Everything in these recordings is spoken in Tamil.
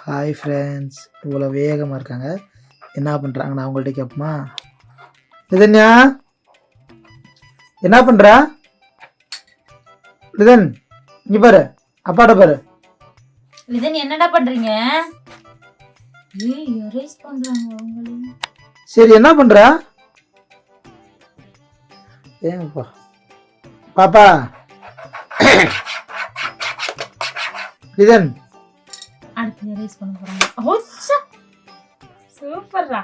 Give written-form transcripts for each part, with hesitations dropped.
ஹாய் ஃப்ரெண்ட்ஸ், இவ்வளோ வேகமாக இருக்காங்க, என்ன பண்ணுறாங்க? நான் அவங்கள்ட்ட கேட்போமா? லிதன்யா, என்ன பண்ணுறா? லிதன், இங்கே பாரு, அப்பாட்ட பாரு. லிதன், என்னடா பண்றீங்க? எரேஸ் பண்றாங்க அவங்களே. சரி, என்ன பண்ணுறா? ஏங்கப்பா பாப்பா. லிதன், அடுத்து எரேஸ் பண்ண போறாங்க. ஓச்சா, சூப்பர்ரா.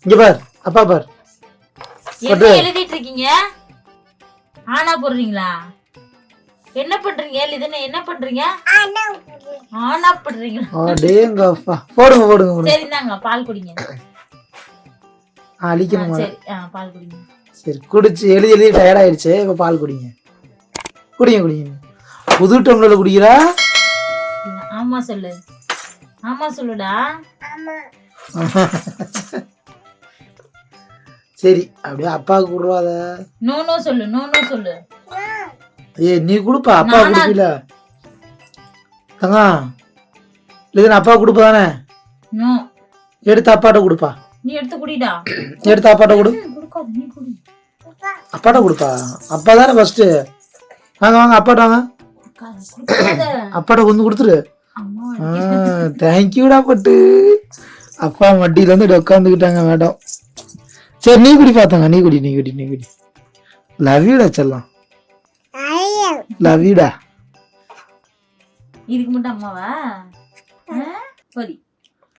இங்க பார், அப்பா பார். என்ன எழுதிட்டு இருக்கீங்க? ஆனா போடுறீங்களா? என்ன பண்றீங்க லிதன்? என்ன பண்றீங்க? ஆனா போடுறீங்களா? அடேங்கப்பா, போடுங்க போடுங்க. சரி, இந்தாங்க பால் குடிங்க. அழிக்கணுமா? சரி, பால் குடிங்க. சரி, குடிச்சு எழுதி எழுதி டயர்ட் ஆயிடுச்சு. இப்போ பால் குடிங்க, குடிங்க குடிங்க. புது டம்ளர்ல குடிக்கிறா? ஆமா சொல்லு, ஆமா சொல்லுடா. சரி, அப்படியே அப்பாவுக்கு கொடுவாத. நோ நோ சொல்லு, நோ நோ சொல்லு. நீ கொடுப்பா, அப்பா குடுப்பீல தங்கா. இல்ல அப்பா கொடுப்பா தானே? நோ, எடுத்து அப்பாட்ட கொடுப்பா. நீ எடுத்து குடிடா. எடுத்து அப்பாட்ட கொடு. நீ குடி. அப்பாட்ட கொடுப்பா, அப்பா தானே ஃபர்ஸ்ட். வாங்க வாங்க, அப்பாட்ட வாங்க. அப்பாட்ட கொஞ்சம் கொடுத்துரு. தேங்க்யூடா பட்டு. அப்பா மட்டியில வந்து உட்காந்துக்கிட்டாங்க மேடம். சரி, நீ குடி பார்த்தாங்க. நீ குடி நீ குடி நீ குடி. லவ் யூடா செல்லம், லவ் யூடா. இதுக்கு மட்டும் அம்மாவா? சரி.